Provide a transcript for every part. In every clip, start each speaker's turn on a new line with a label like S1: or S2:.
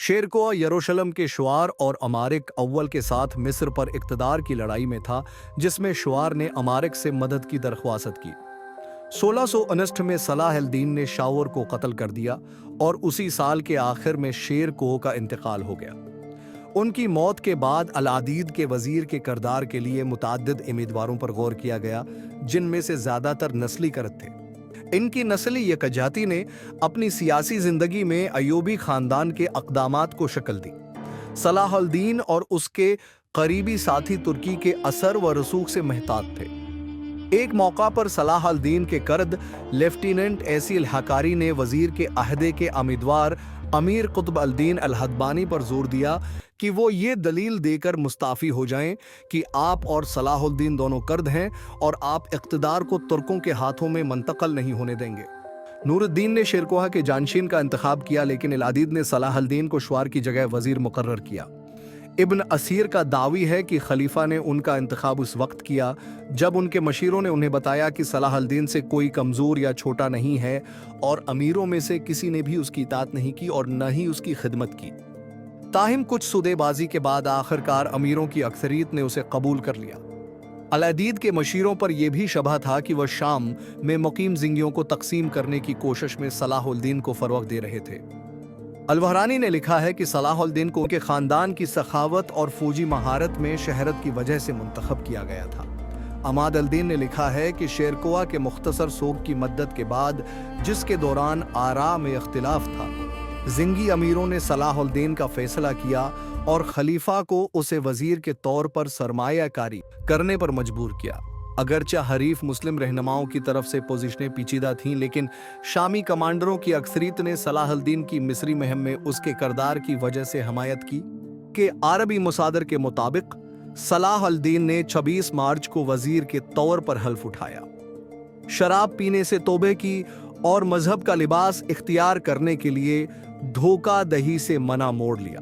S1: शेरकोआ यरूशलेम के शुआर और अमारिक अव्वल के साथ मिस्र पर इक़्तिदार की लड़ाई में था, जिसमें शुआर ने अमारिक से मदद की दरख्वास्त की। 1659 में सलाह अल-दीन ने शावर को कत्ल कर दिया और उसी साल के आखिर में शेरकोह का इंतकाल हो गया। उनकी मौत के बाद अल-अदीद के वजीर के किरदार के लिए मुतअद्दिद उम्मीदवारों पर गौर किया गया, जिनमें से ज़्यादातर नस्ली करद थे। इनकी नस्ली यकजाती ने अपनी सियासी जिंदगी में अयूबी खानदान के अक़दामात को शक्ल दी। सलाह अल-दीन और उसके करीबी साथी तुर्की के असर व रसूख से महतात थे। एक मौका पर सलाह अल-दीन के करद लेफ्टिनेंट एसी अल-हकारी ने वजीर के अहदे के उम्मीदवार अमीर कुतुब अल-दीन अल-हदबानी पर जोर दिया कि वो ये दलील देकर मुस्ताफ़ी हो जाएं कि आप और सलाह अल-दीन दोनों करद हैं और आप इक़्तिदार को तुर्कों के हाथों में मुंतक़ल नहीं होने देंगे। नूरुद्दीन ने शेरकोह के जानशीन का इंतखाब किया, लेकिन अल-अदीद ने सलाह अल-दीन को शुआर की जगह वजीर मुकर्रर किया। इब्न असीर का दावी है कि खलीफा ने उनका इंतखाब उस वक्त किया जब उनके मशीरों ने उन्हें बताया कि सलाह अल-दीन से कोई कमज़ोर या छोटा नहीं है और अमीरों में से किसी ने भी उसकी इताअत नहीं की और न ही उसकी खिदमत की। ताहिम कुछ सुदेबाजी के बाद आखिरकार अमीरों की अक्सरियत ने उसे कबूल कर लिया। अल-अदीद के मशीरों पर यह भी शबह था कि वह शाम में मुकीम ज़िंगियों को तकसीम करने की कोशिश में सलाह अल-दीन को फ़रोग़ दे रहे थे। अल-वहरानी ने लिखा है कि सलाह अल-दीन को उनके ख़ानदान की सखावत और फौजी महारत में शहरत की वजह से मुंतखब किया गया था। अमाद अल-दीन ने लिखा है कि शेरकोह के मुख्तसर सोग की मद्दत के बाद, जिसके दौरान आरा में इख्तिलाफ था, ज़िंगी अमीरों ने सलाह अल-दीन का फैसला किया और खलीफा को उसे वजीर के तौर पर सरमायाकारी करने पर मजबूर किया। अगरचे हरीफ मुस्लिम रहनुमाओं की तरफ से पोजीशनें पेचीदा थीं, लेकिन शामी कमांडरों की अक्सरियत ने सलाह अल-दीन की मिस्री मुहिम में उसके किरदार की वजह से हमायत की। कि अरबी मुसादर के मुताबिक सलाह अल-दीन ने 26 मार्च को वजीर के तौर पर हल्फ उठाया, शराब पीने से तौबे की और मजहब का लिबास इख्तियार करने के लिए धोखा दही से मना मोड़ लिया।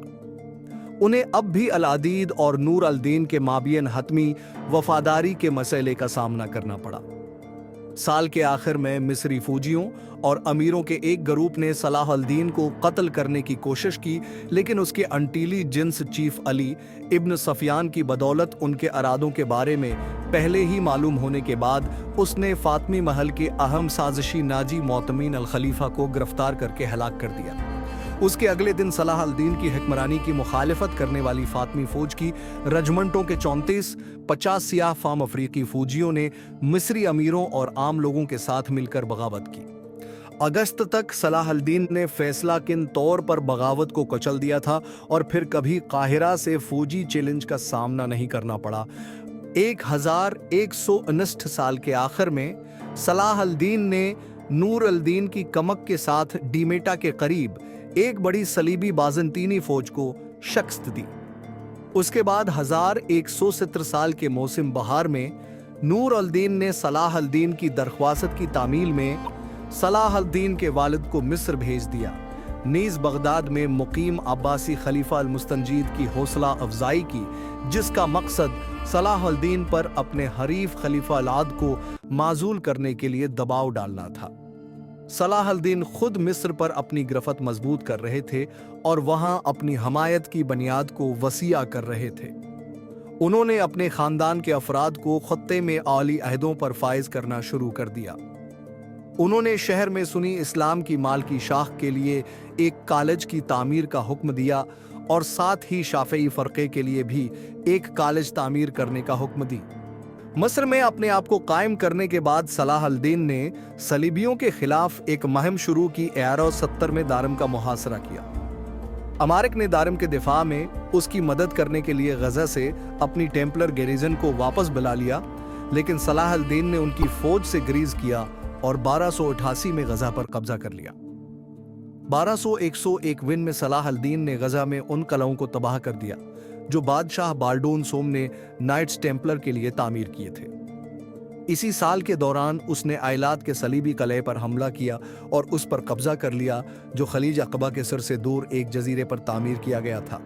S1: उन्हें अब भी अल-अदीद और नूर अल-दीन के माबियन हतमी वफादारी के मसले का सामना करना पड़ा। साल के आखिर में मिस्री फौजियों और अमीरों के एक ग्रुप ने सलाह अल-दीन को कत्ल करने की कोशिश की, लेकिन उसके अंटीली जिन्स चीफ अली इब्न सफियान की बदौलत उनके अरादों के बारे में पहले ही मालूम होने के बाद उसने फातमी महल के अहम साजिशी नाजी मोतमीन अल-खलीफा को गिरफ्तार करके हलाक कर दिया। उसके अगले दिन सलाह अल-दीन की हुक्मरानी की मुखालिफत करने वाली फातमी फौज की रजमंटों के 34-50 सियाह फाम अफ्रीकी फौजियों ने मिस्री अमीरों और आम लोगों के साथ मिलकर बगावत की। अगस्त तक सलाह अल-दीन ने फैसला किन तौर पर बगावत को कुचल दिया था और फिर कभी काहिरा से फौजी चैलेंज का सामना नहीं करना पड़ा। 1159 साल के आखिर में सलाह अल-दीन ने नूर अल-दीन की कमक के साथ डीमेटा के करीब एक बड़ी सलीबी बाज़ंतीनी फौज को शिकस्त दी। उसके बाद 1170 साल के मौसम बहार में नूर अल-दीन ने सलाह अल-दीन की दरख्वास्त की तामील में सलाह अल-दीन के वालिद को मिस्र भेज दिया। नीज़ बगदाद में मुकीम अब्बासी खलीफा अल-मुस्तंजीद की हौसला अफजाई की, जिसका मकसद सलाह अल-दीन पर अपने हरीफ खलीफा अल-आद को माजूल करने के लिए दबाव डालना था। सलाह अल-दीन खुद मिस्र पर अपनी गिरफ्त मजबूत कर रहे थे और वहां अपनी हमायत की बुनियाद को वसीया कर रहे थे। उन्होंने अपने खानदान के अफराद को खत्ते में आली अहदों पर फाइज करना शुरू कर दिया। उन्होंने शहर में सुन्नी इस्लाम की माल की शाख के लिए एक कॉलेज की तामीर का हुक्म दिया और साथ ही शाफई फ़रक़े के लिए भी एक कॉलेज तामीर करने का हुक्म दी। मिस्र में अपने आप को कायम करने के बाद सलाह अल-दीन ने सलीबियों के खिलाफ एक मुहिम शुरू की। 1170 में दारम का मुहासरा किया। अमारिक ने दारम के दिफा में उसकी मदद करने के लिए गजा से अपनी टेम्पलर गैरिजन को वापस बुला लिया, लेकिन सलाह अल-दीन ने उनकी फौज से ग्रीज किया और 1288 में गजा पर कब्जा कर लिया। 1201 विन में सलाह अल-दीन ने गजा में उन कलाओं को तबाह कर दिया जो बादशाह बाल्डोन सोम ने नाइट्स टेम्पलर के लिए तामीर किए थे। इसी साल के दौरान उसने आइलात के सलीबी कलह पर हमला किया और उस पर कब्जा कर लिया, जो खलीज अक़बा के सिर से दूर एक जजीरे पर तामीर किया गया था।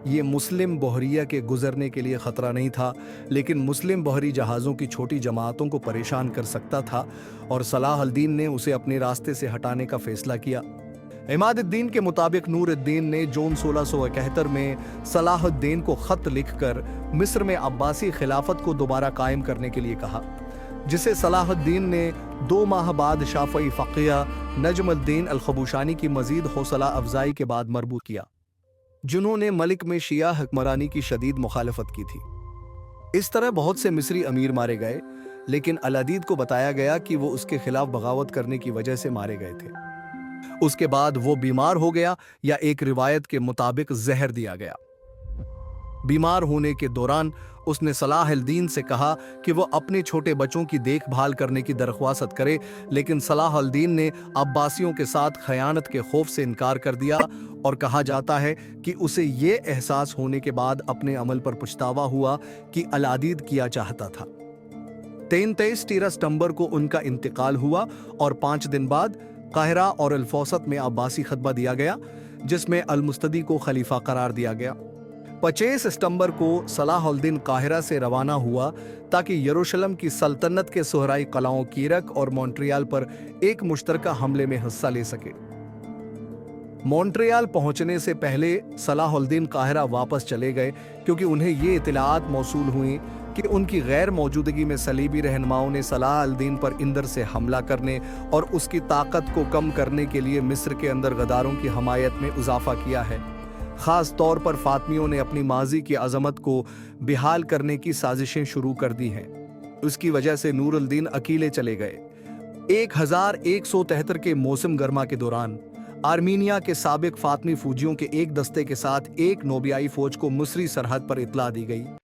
S1: ये मुस्लिम बहरिया के गुजरने के लिए ख़तरा नहीं था, लेकिन मुस्लिम बहरी जहाज़ों की छोटी जमातों को परेशान कर सकता था और सलाह अल-दीन ने उसे अपने रास्ते से हटाने का फैसला किया। इमादुद्दीन के मुताबिक नूरुद्दीन ने जून 1671 में सलाहुद्दीन को खत लिखकर मिस्र में अब्बासी खिलाफत को दोबारा कायम करने के लिए कहा, जिसे सलाहुद्दीन ने 2 माह बाद शाफई फ़क़ीह नजमुद्दीन अल-ख़ुबूशानी की मज़ीद हौसला अफजाई के बाद मरबूत किया, जिन्होंने मलिक में शिया हुक्मरानी की शदीद मुखालफत की थी। इस तरह बहुत से मिस्री अमीर मारे गए, लेकिन अल-अदीद को बताया गया कि वो उसके खिलाफ बगावत करने की वजह से मारे गए थे। उसके बाद वो बीमार हो गया या एक रिवायत के मुताबिक जहर दिया गया। बीमार होने के दौरान उसने सलाहुद्दीन से कहा कि वो अपने छोटे बच्चों की देखभाल करने की दरख्वास्त करे, लेकिन सलाहुद्दीन ने अब्बासियों के साथ खयानत के खौफ से इनकार कर दिया और कहा जाता है कि उसे ये एहसास होने के बाद अपने अमल पर पछतावा हुआ कि अल-अदीद किया चाहता था। 13 सितंबर को उनका इंतकाल हुआ और 5 दिन बाद काहिरा और अल-फौसत में अब्बासी खतबा दिया गया, जिसमें अल-मुस्तदी को खलीफा करार दिया गया। 25 सितंबर को सलाहुद्दीन काहिरा से रवाना हुआ ताकि यरूशलेम की सल्तनत के सोहराई कलाओं कीरक और मॉन्ट्रियल पर एक मुश्तरका हमले में हिस्सा ले सके। मॉन्ट्रियल पहुंचने से पहले सलाहुद्दीन काहिरा वापस चले गए, क्योंकि उन्हें ये इत्तलाआत मौसूल हुई कि उनकी गैर मौजूदगी में सलीबी रहनुमाओं ने सलाहुद्दीन पर इंदर से हमला करने और उसकी ताकत को कम करने के लिए मिस्र के अंदर गद्दारों की हमायत में इजाफा किया है। खास तौर पर फातमियों ने अपनी माजी की अजमत को बेहाल करने की साजिशें शुरू कर दी हैं। उसकी वजह से नूरुद्दीन अकेले चले गए। 1173 के मौसम गर्मा के दौरान आर्मीनिया के साबिक फातमी फौजियों के एक दस्ते के साथ एक नोबियाई फौज को मिस्री सरहद पर इत्तला दी गई।